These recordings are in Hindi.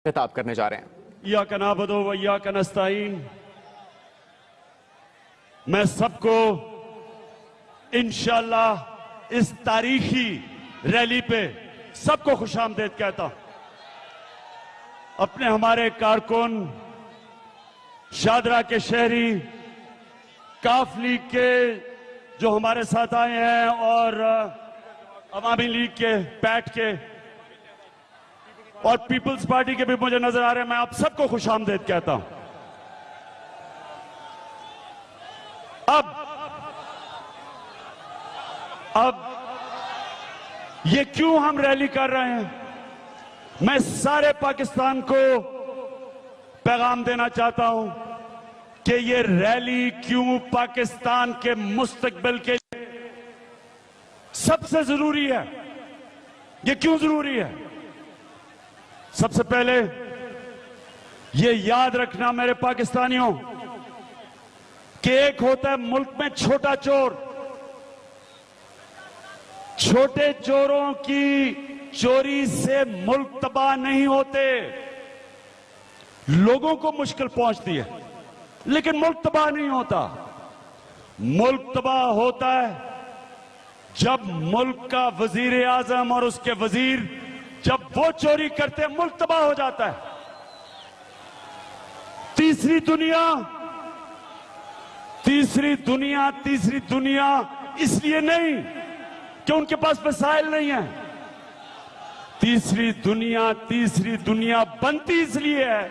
खिताब करने जा रहे हैं। इय्याका नअबुदु व इय्याका नस्तईन। मैं सबको इंशाअल्लाह इस तारीखी रैली पे सबको खुशामदीद कहता हूं। अपने हमारे कारकुन शादरा के शहरी काफ लीग के जो हमारे साथ आए हैं और अवामी लीग के पैट के और पीपल्स पार्टी के भी मुझे नजर आ रहे हैं। मैं आप सबको खुशामदीद कहता हूं। अब ये क्यों हम रैली कर रहे हैं? मैं सारे पाकिस्तान को पैगाम देना चाहता हूं कि ये रैली क्यों पाकिस्तान के मुस्तकबिल के सबसे जरूरी है। ये क्यों जरूरी है? सबसे पहले ये याद रखना मेरे पाकिस्तानियों कि एक होता है मुल्क में छोटा चोर। छोटे चोरों की चोरी से मुल्क तबाह नहीं होते। लोगों को मुश्किल पहुंचती है लेकिन मुल्क तबाह नहीं होता। मुल्क तबाह होता है जब मुल्क का वजीर आजम और उसके वजीर जब वो चोरी करते हैं, मुल्क तबाह हो जाता है। तीसरी दुनिया इसलिए नहीं कि उनके पास वसाइल नहीं है। तीसरी दुनिया बनती इसलिए है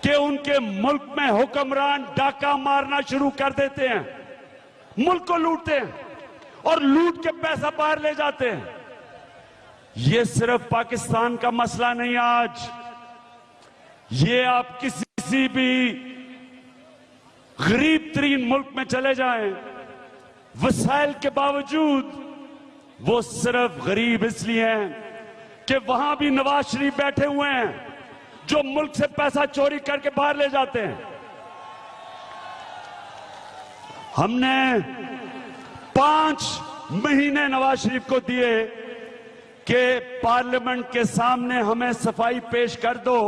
कि उनके मुल्क में हुक्मरान डाका मारना शुरू कर देते हैं, मुल्क को लूटते हैं और लूट के पैसा बाहर ले जाते हैं। ये सिर्फ पाकिस्तान का मसला नहीं। आज ये आप किसी भी गरीब तरीन मुल्क में चले जाएं, वसाइल के बावजूद वो सिर्फ गरीब इसलिए हैं कि वहां भी नवाज शरीफ बैठे हुए हैं जो मुल्क से पैसा चोरी करके बाहर ले जाते हैं। हमने 5 महीने नवाज शरीफ को दिए कि पार्लियामेंट के सामने हमें सफाई पेश कर दो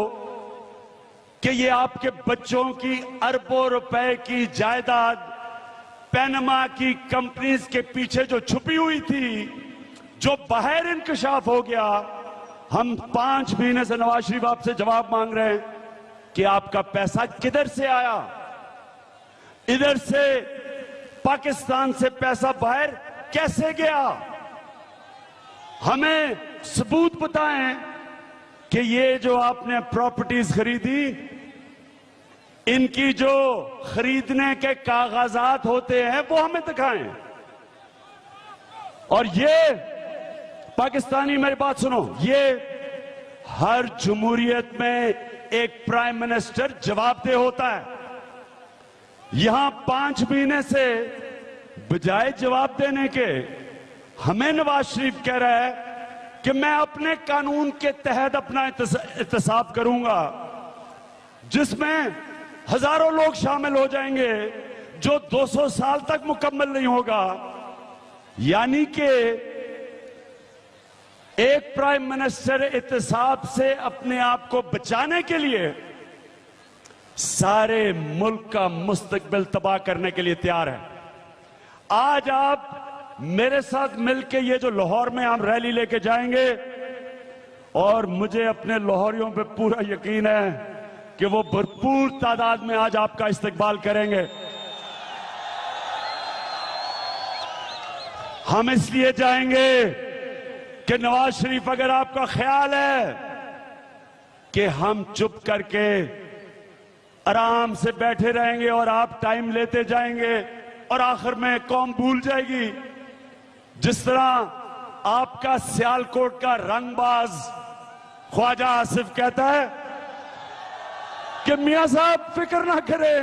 कि ये आपके बच्चों की अरबों रुपए की जायदाद पैनमा की कंपनीज के पीछे जो छुपी हुई थी, जो बाहर इंकशाफ हो गया। हम 5 महीने से नवाज शरीफ आपसे जवाब मांग रहे हैं कि आपका पैसा किधर से आया। इधर से पाकिस्तान से पैसा बाहर कैसे गया? हमें सबूत बताएं कि ये जो आपने प्रॉपर्टीज खरीदी, इनकी जो खरीदने के कागजात होते हैं वो हमें दिखाएं। और ये पाकिस्तानी, मेरी बात सुनो, ये हर जमहूरियत में एक प्राइम मिनिस्टर जवाबदेह होता है। यहां 5 महीने से बजाय जवाब देने के हमें नवाज शरीफ कह रहा है कि मैं अपने कानून के तहत अपना एहतसाब करूंगा जिसमें हजारों लोग शामिल हो जाएंगे, जो 200 साल तक मुकम्मल नहीं होगा। यानी कि एक प्राइम मिनिस्टर एहतसाब से अपने आप को बचाने के लिए सारे मुल्क का मुस्तकबिल तबाह करने के लिए तैयार है। आज आप मेरे साथ मिलके ये जो लाहौर में हम रैली लेके जाएंगे, और मुझे अपने लाहौरियों पे पूरा यकीन है कि वो भरपूर तादाद में आज आपका इस्तकबाल करेंगे। हम इसलिए जाएंगे कि नवाज शरीफ, अगर आपका ख्याल है कि हम चुप करके आराम से बैठे रहेंगे और आप टाइम लेते जाएंगे और आखिर में कौम भूल जाएगी, जिस तरह आपका सियालकोट का रंगबाज ख्वाजा आसिफ कहता है कि मियां साहब फिक्र ना करें,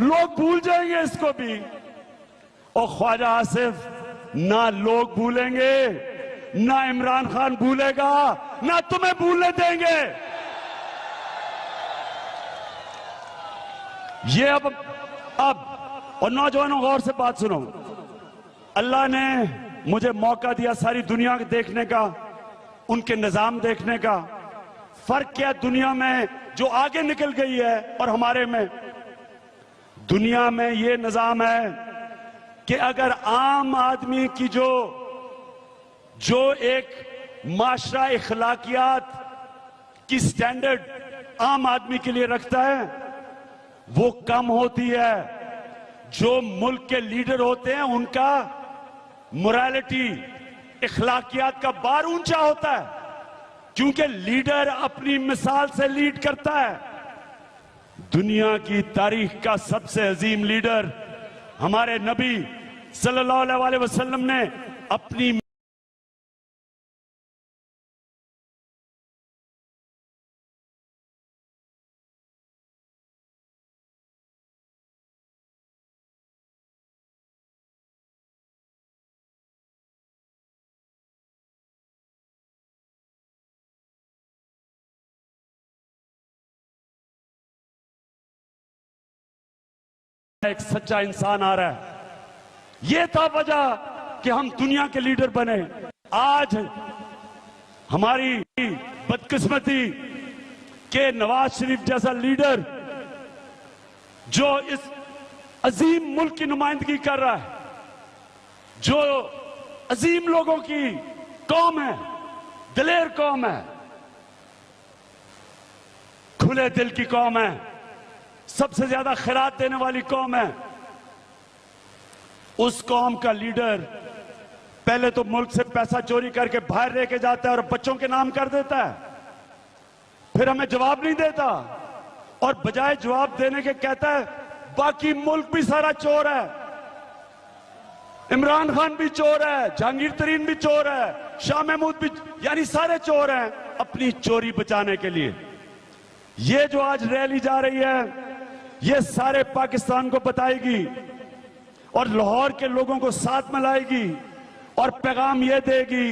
लोग भूल जाएंगे इसको भी। और ख्वाजा आसिफ ना लोग भूलेंगे, ना इमरान खान भूलेगा, ना तुम्हें भूलने देंगे। ये अब और नौजवानों, गौर से बात सुनो। अल्लाह ने मुझे मौका दिया सारी दुनिया देखने का, उनके निजाम देखने का, फर्क क्या दुनिया में जो आगे निकल गई है और हमारे में? दुनिया में ये निजाम है कि अगर आम आदमी की जो एक माशरा इखलाकियात की स्टैंडर्ड आम आदमी के लिए रखता है वो कम होती है। जो मुल्क के लीडर होते हैं उनका मोरालिटी, इखलाकियात का बार ऊंचा होता है, क्योंकि लीडर अपनी मिसाल से लीड करता है। दुनिया की तारीख का सबसे अजीम लीडर हमारे नबी सल्लल्लाहु अलैहि वसल्लम ने अपनी एक सच्चा इंसान आ रहा है। यह था वजह कि हम दुनिया के लीडर बने। आज हमारी बदकिस्मती के नवाज शरीफ जैसा लीडर जो इस अजीम मुल्क की नुमाइंदगी कर रहा है, जो अजीम लोगों की कौम है, दिलेर कौम है, खुले दिल की कौम है, सबसे ज्यादा खैरात देने वाली कौम है, उस कौम का लीडर पहले तो मुल्क से पैसा चोरी करके बाहर लेके जाता है और बच्चों के नाम कर देता है, फिर हमें जवाब नहीं देता और बजाय जवाब देने के कहता है बाकी मुल्क भी सारा चोर है, इमरान खान भी चोर है, जहांगीर तरीन भी चोर है, शाह महमूद भी, यानी सारे चोर हैं। अपनी चोरी बचाने के लिए ये जो आज रैली जा रही है ये सारे पाकिस्तान को बताएगी और लाहौर के लोगों को साथ में लाएगी और पैगाम यह देगी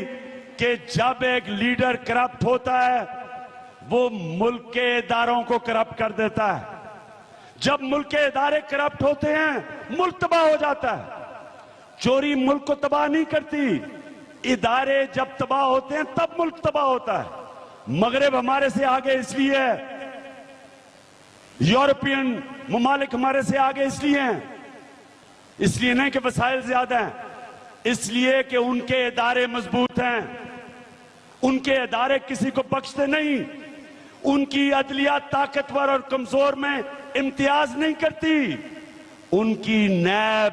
कि जब एक लीडर करप्ट होता है वो मुल्क के इदारों को करप्ट कर देता है। जब मुल्क के इदारे करप्ट होते हैं मुल्क तबाह हो जाता है। चोरी मुल्क को तबाह नहीं करती, इदारे जब तबाह होते हैं तब मुल्क तबाह होता है। मगरिब हमारे से आगे इसलिए है, यूरोपियन ममालिक हमारे से आगे इसलिए हैं, इसलिए नहीं कि वसाइल ज्यादा हैं, इसलिए कि उनके इदारे मजबूत हैं, उनके इदारे किसी को बख्शते नहीं, उनकी अदलिया ताकतवर और कमजोर में इम्तियाज नहीं करती, उनकी नैब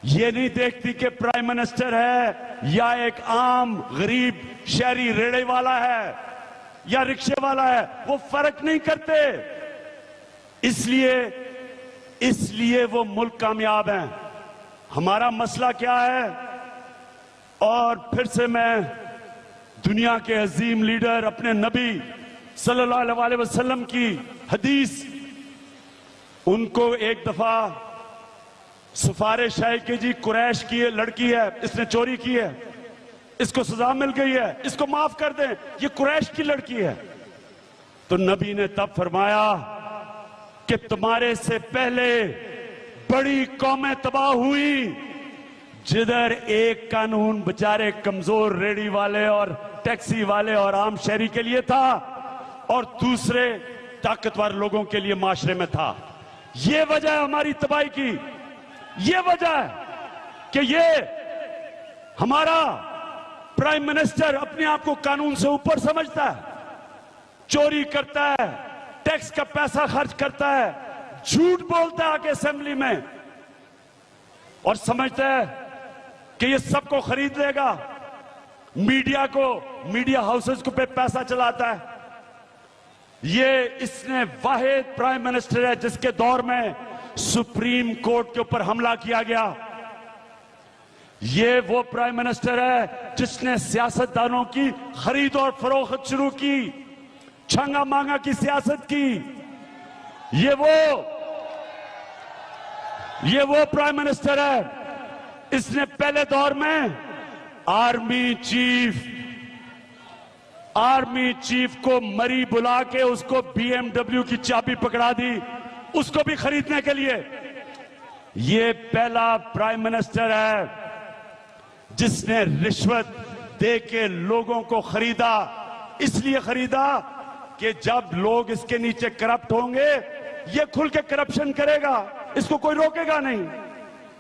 ये नहीं देखती कि प्राइम मिनिस्टर है या एक आम गरीब शहरी रेड़े वाला है या रिक्शे वाला है, वो फर्क नहीं करते। इसलिए वो मुल्क कामयाब है। हमारा मसला क्या है? और फिर से मैं दुनिया के अजीम लीडर अपने नबी सल्लल्लाहु अलैहि वसल्लम की हदीस, उनको एक दफा सिफारिश है कि जी कुरैश की लड़की है, इसने चोरी की है, इसको सजा मिल गई है, इसको माफ कर दें, ये कुरैश की लड़की है। तो नबी ने तब फरमाया कि तुम्हारे से पहले बड़ी कौमें तबाह हुई जिधर एक कानून बेचारे कमजोर रेडी वाले और टैक्सी वाले और आम शहरी के लिए था और दूसरे ताकतवर लोगों के लिए माशरे में था। ये वजह है हमारी तबाही की, ये वजह है कि ये हमारा प्राइम मिनिस्टर अपने आप को कानून से ऊपर समझता है, चोरी करता है, टैक्स का पैसा खर्च करता है, झूठ बोलता है आके असेंबली में और समझता है कि ये सबको खरीद लेगा, मीडिया हाउसेस को पे पैसा चलाता है। इसने वाहिद प्राइम मिनिस्टर है जिसके दौर में सुप्रीम कोर्ट के ऊपर हमला किया गया। ये वो प्राइम मिनिस्टर है जिसने सियासतदानों की खरीद और फरोख्त शुरू की, छंगा मांगा की सियासत की। ये वो प्राइम मिनिस्टर है, इसने पहले दौर में आर्मी चीफ को मरी बुला के उसको BMW की चाबी पकड़ा दी, उसको भी खरीदने के लिए। ये पहला प्राइम मिनिस्टर है जिसने रिश्वत दे के लोगों को खरीदा इसलिए खरीदा कि जब लोग इसके नीचे करप्ट होंगे ये खुल के करप्शन करेगा, इसको कोई रोकेगा नहीं।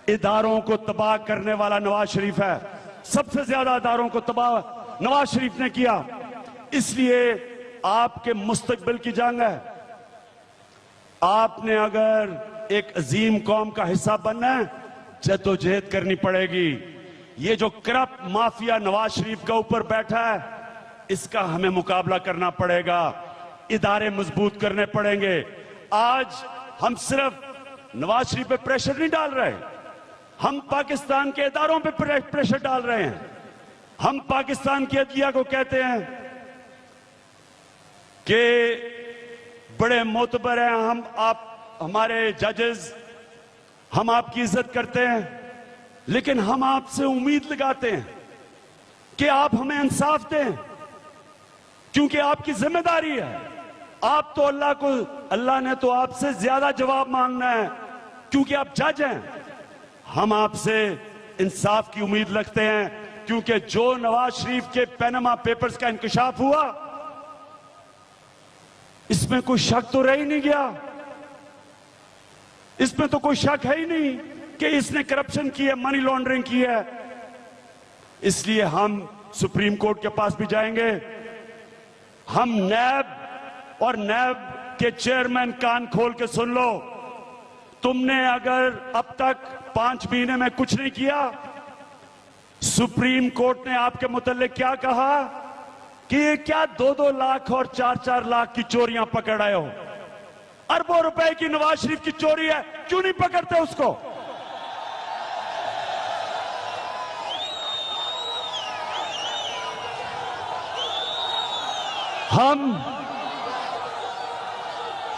इदारों को तबाह करने वाला नवाज शरीफ है, सबसे ज्यादा इदारों को तबाह नवाज शरीफ ने किया। इसलिए आपके मुस्तकबिल की जंग है। आपने अगर एक अजीम कौम का हिस्सा बनना है, जद्दोजहद करनी पड़ेगी। ये जो करप्ट माफिया नवाज शरीफ का ऊपर बैठा है, इसका हमें मुकाबला करना पड़ेगा, इदारे मजबूत करने पड़ेंगे। आज हम सिर्फ नवाज शरीफ पे प्रेशर नहीं डाल रहे, हम पाकिस्तान के इदारों पे प्रेशर डाल रहे हैं। हम पाकिस्तान की अदलिया को कहते हैं कि बड़े मोतबर हैं हम, आप हमारे जजेस, हम आपकी इज्जत करते हैं, लेकिन हम आपसे उम्मीद लगाते हैं कि आप हमें इंसाफ दें, क्योंकि आपकी जिम्मेदारी है। आप तो अल्लाह ने तो आपसे ज्यादा जवाब मांगना है, क्योंकि आप जज हैं। हम आपसे इंसाफ की उम्मीद रखते हैं, क्योंकि जो नवाज शरीफ के पैनामा पेपर्स का इंकशाफ हुआ, इसमें कोई शक तो रह ही नहीं गया, इसमें तो कोई शक है ही नहीं कि इसने करप्शन की है, मनी लॉन्ड्रिंग की है। इसलिए हम सुप्रीम कोर्ट के पास भी जाएंगे। हम नैब और नैब के चेयरमैन, कान खोल के सुन लो, तुमने अगर अब तक 5 महीने में कुछ नहीं किया, सुप्रीम कोर्ट ने आपके मुतल्लिक क्या कहा कि ये क्या 2-2 लाख और 4-4 लाख की चोरियां पकड़ आए हो, अरबों रुपए की नवाज शरीफ की चोरी है, क्यों नहीं पकड़ते उसको?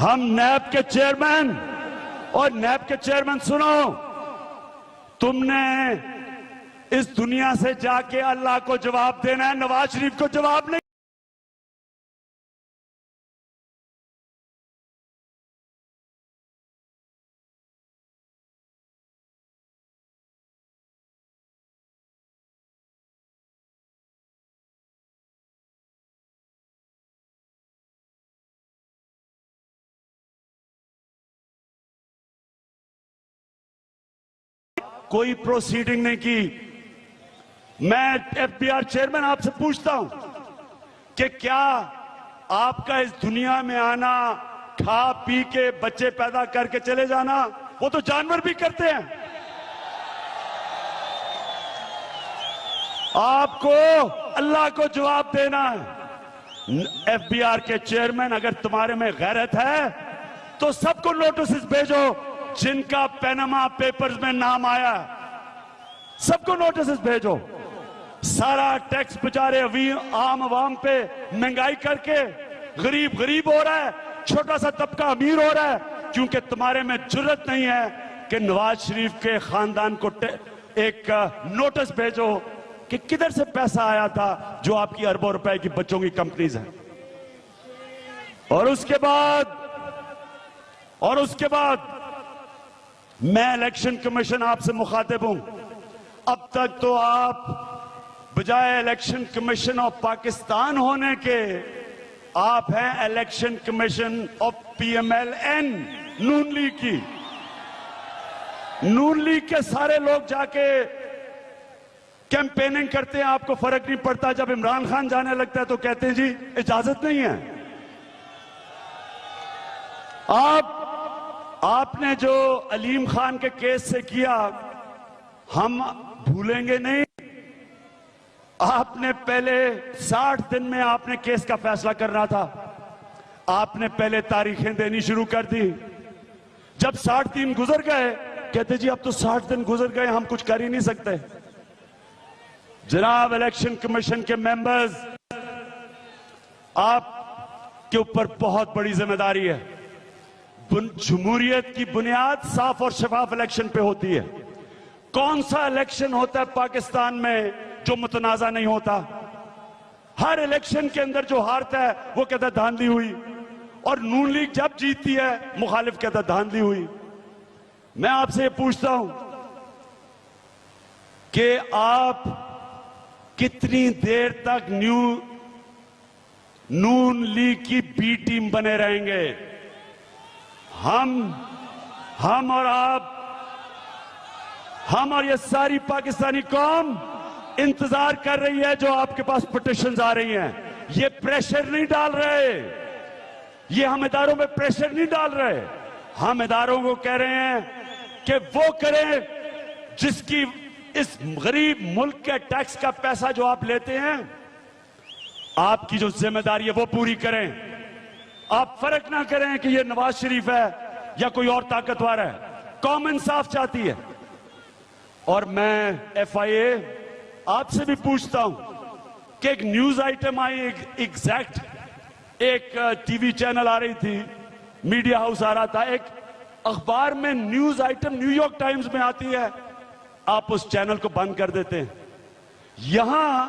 हम नैब के चेयरमैन और नैब के चेयरमैन, सुनो, तुमने इस दुनिया से जाके अल्लाह को जवाब देना है, नवाज शरीफ को जवाब नहीं। कोई प्रोसीडिंग नहीं की। मैं एफबीआर चेयरमैन आपसे पूछता हूं कि क्या आपका इस दुनिया में आना, खा पी के बच्चे पैदा करके चले जाना, वो तो जानवर भी करते हैं। आपको अल्लाह को जवाब देना है। एफबीआर के चेयरमैन, अगर तुम्हारे में गैरत है तो सबको नोटिस भेजो जिनका पैनामा पेपर्स में नाम आया, सबको नोटिस भेजो। सारा टैक्स बेचारे आम आवाम पे महंगाई करके गरीब गरीब हो रहा है, छोटा सा तबका अमीर हो रहा है, क्योंकि तुम्हारे में जुर्रत नहीं है कि नवाज शरीफ के खानदान को एक नोटिस भेजो कि किधर से पैसा आया था जो आपकी अरबों रुपए की बच्चों की कंपनीज है। और उसके बाद मैं इलेक्शन कमीशन आपसे मुखातिब हूं। अब तक तो आप बजाय इलेक्शन कमीशन ऑफ पाकिस्तान होने के, आप हैं election commission of PMLN, Noon league की। नून लीग के सारे लोग जाके कैंपेनिंग करते हैं, आपको फर्क नहीं पड़ता। जब इमरान खान जाने लगता है तो कहते हैं जी इजाजत नहीं है। आपने जो अलीम खान के केस से किया, हम भूलेंगे नहीं। आपने पहले 60 दिन में आपने केस का फैसला करना था, आपने पहले तारीखें देनी शुरू कर दी। जब 60 दिन गुजर गए, कहते जी अब तो 60 दिन गुजर गए, हम कुछ कर ही नहीं सकते। जनाब इलेक्शन कमीशन के मेंबर्स, आपके ऊपर बहुत बड़ी जिम्मेदारी है। जमहूरियत की बुनियाद साफ और शफाफ इलेक्शन पे होती है। कौन सा इलेक्शन होता है पाकिस्तान में जो मुतनाजा नहीं होता? हर इलेक्शन के अंदर जो हारता है वो कहता है धांधली हुई, और नून लीग जब जीतती है मुखालिफ कहता है धांधली हुई। मैं आपसे ये पूछता हूं कि आप कितनी देर तक नून लीग की बी टीम बने रहेंगे। हम और आप, हम और ये सारी पाकिस्तानी कौम इंतजार कर रही है जो आपके पास पिटीशंस आ रही हैं। ये प्रेशर नहीं डाल रहे, ये हम इदारों में प्रेशर नहीं डाल रहे। हम इदारों को कह रहे हैं कि वो करें जिसकी इस गरीब मुल्क के टैक्स का पैसा जो आप लेते हैं, आपकी जो जिम्मेदारी है वो पूरी करें। आप फर्क ना करें कि ये नवाज शरीफ है या कोई और ताकतवर है। कौम इंसाफ चाहती है। और मैं FIA आपसे भी पूछता हूं कि एक न्यूज आइटम आई, एक टीवी चैनल आ रही थी, मीडिया हाउस आ रहा था, एक अखबार में न्यूज आइटम न्यूयॉर्क टाइम्स में आती है, आप उस चैनल को बंद कर देते हैं। यहां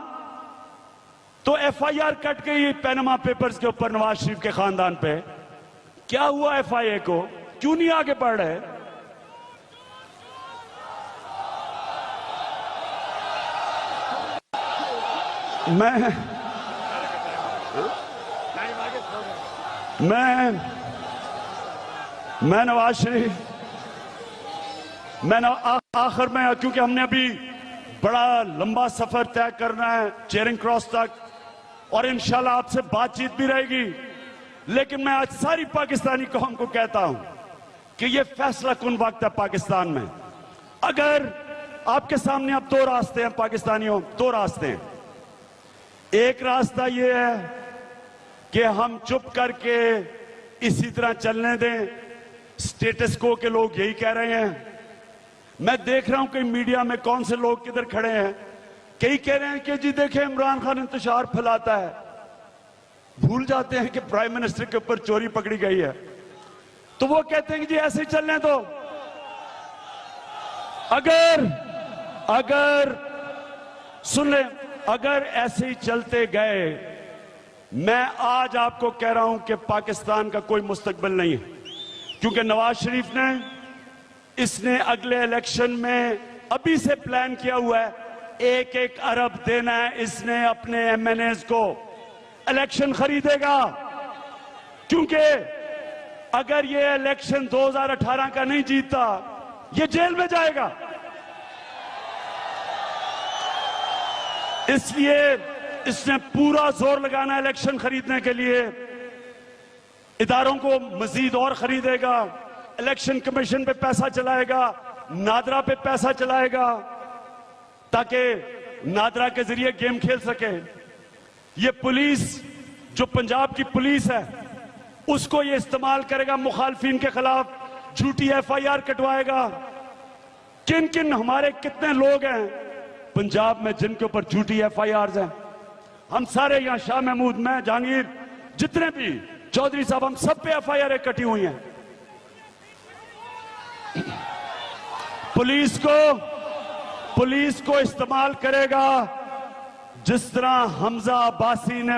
तो FIR कट गई पैनामा पेपर्स के ऊपर नवाज शरीफ के खानदान पे। क्या हुआ FIA को? क्यों नहीं आगे बढ़ रहे? मैं नवाज शरीफ, आखिर में, क्योंकि हमने अभी बड़ा लंबा सफर तय करना है चेयरिंग क्रॉस तक, और इंशाल्लाह आपसे बातचीत भी रहेगी, लेकिन मैं आज सारी पाकिस्तानी कौम को कहता हूं कि यह फैसला कुन वक्त है पाकिस्तान में। अगर आपके सामने अब दो रास्ते हैं पाकिस्तानियों, दो रास्ते हैं। एक रास्ता यह है कि हम चुप करके इसी तरह चलने दें, स्टेटस को के लोग यही कह रहे हैं। मैं देख रहा हूं कि मीडिया में कौन से लोग किधर खड़े हैं, कई कह रहे हैं कि जी देखें इमरान खान इंतशार फैलाता है, भूल जाते हैं कि प्राइम मिनिस्टर के ऊपर चोरी पकड़ी गई है, तो वो कहते हैं कि जी ऐसे ही चलने दो। अगर सुन ले, अगर ऐसे ही चलते गए, मैं आज आपको कह रहा हूं कि पाकिस्तान का कोई मुस्तकबिल नहीं है, क्योंकि नवाज शरीफ ने, इसने अगले इलेक्शन में अभी से प्लान किया हुआ है, 1-1 अरब देना है इसने अपने MNAs को। इलेक्शन खरीदेगा, क्योंकि अगर ये इलेक्शन 2018 का नहीं जीता, ये जेल में जाएगा। इसलिए इसने पूरा जोर लगाना है इलेक्शन खरीदने के लिए। इदारों को मजीद और खरीदेगा, इलेक्शन कमीशन पे पैसा चलाएगा, नादरा पे पैसा चलाएगा, ताकि नादरा के जरिए गेम खेल सके। ये पुलिस जो पंजाब की पुलिस है, उसको ये इस्तेमाल करेगा मुखालफिन के खिलाफ, झूठी FIR कटवाएगा। किन किन हमारे कितने लोग हैं पंजाब में जिनके ऊपर झूठी FIRs हैं? हम सारे यहां, शाह महमूद, मैं, जहांगीर, जितने भी चौधरी साहब, हम सब पे FIR कटी हुई हैं। पुलिस को इस्तेमाल करेगा जिस तरह हमजा अब्बासी ने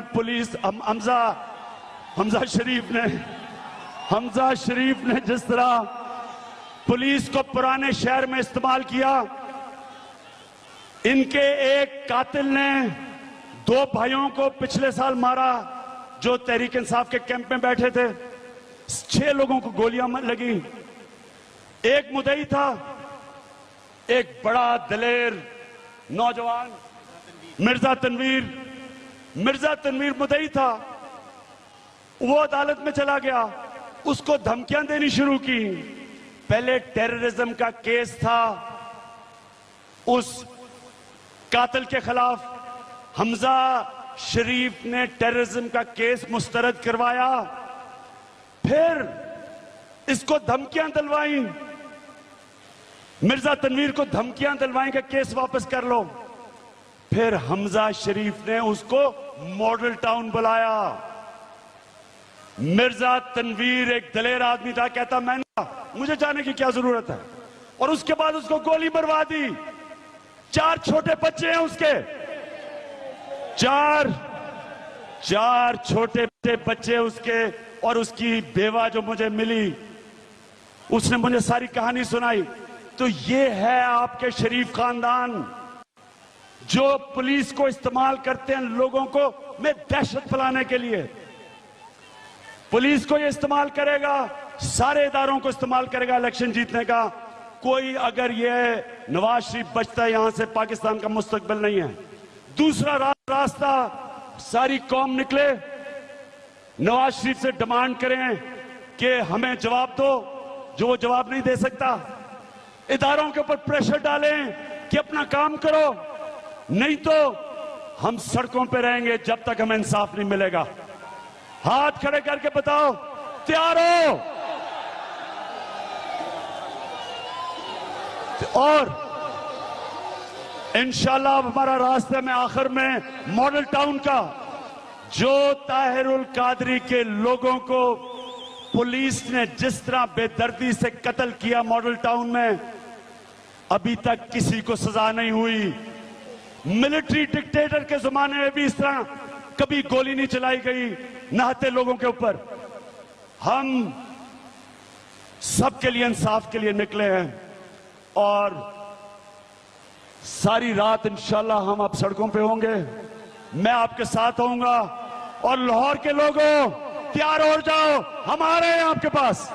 हमजा शरीफ ने जिस तरह पुलिस को पुराने शहर में इस्तेमाल किया। इनके एक कातिल ने 2 भाइयों को पिछले साल मारा जो तहरीक इंसाफ के कैंप में बैठे थे। 6 लोगों को गोलियां लगी। एक मुद्दई था, एक बड़ा दलेर नौजवान मिर्जा तनवीर मुद्दई था। वो अदालत में चला गया, उसको धमकियां देनी शुरू की। पहले टेररिज्म का केस था उस कातिल के खिलाफ, हमजा शरीफ ने टेररिज्म का केस मुस्तरद करवाया, फिर इसको धमकियां दिलवाई, मिर्जा तनवीर को धमकियां दिलवाई कि केस वापस कर लो। फिर हमजा शरीफ ने उसको मॉडल टाउन बुलाया। मिर्जा तनवीर एक दलेर आदमी था, कहता मैं मुझे जाने की क्या जरूरत है, और उसके बाद उसको गोली मरवा दी। 4 छोटे बच्चे हैं उसके, 4 छोटे बच्चे उसके, और उसकी बेवा जो मुझे मिली, उसने मुझे सारी कहानी सुनाई। तो ये है आपके शरीफ खानदान जो पुलिस को इस्तेमाल करते हैं लोगों को में दहशत फैलाने के लिए। पुलिस को ये इस्तेमाल करेगा, सारे इदारों को इस्तेमाल करेगा इलेक्शन जीतने का। कोई अगर ये नवाज शरीफ बचता है यहां से, पाकिस्तान का मुस्तकबिल नहीं है। दूसरा रास्ता, सारी कौम निकले, नवाज शरीफ से डिमांड करें कि हमें जवाब दो, जो वो जवाब नहीं दे सकता। इदारों के ऊपर प्रेशर डालें कि अपना काम करो, नहीं तो हम सड़कों पे रहेंगे जब तक हमें इंसाफ नहीं मिलेगा। हाथ खड़े करके बताओ, तैयार हो? और इंशाल्लाह हमारा रास्ते में आखिर में मॉडल टाउन का, जो ताहिरुल कादरी के लोगों को पुलिस ने जिस तरह बेदर्दी से कत्ल किया मॉडल टाउन में, अभी तक किसी को सजा नहीं हुई। मिलिट्री डिक्टेटर के जमाने में भी इस तरह कभी गोली नहीं चलाई गई नहाते लोगों के ऊपर। हम सबके लिए इंसाफ के लिए निकले हैं और सारी रात इंशाल्लाह हम अब सड़कों पे होंगे। मैं आपके साथ होऊंगा और लाहौर के लोगों तैयार हो जाओ, हम आ रहे हैं आपके पास।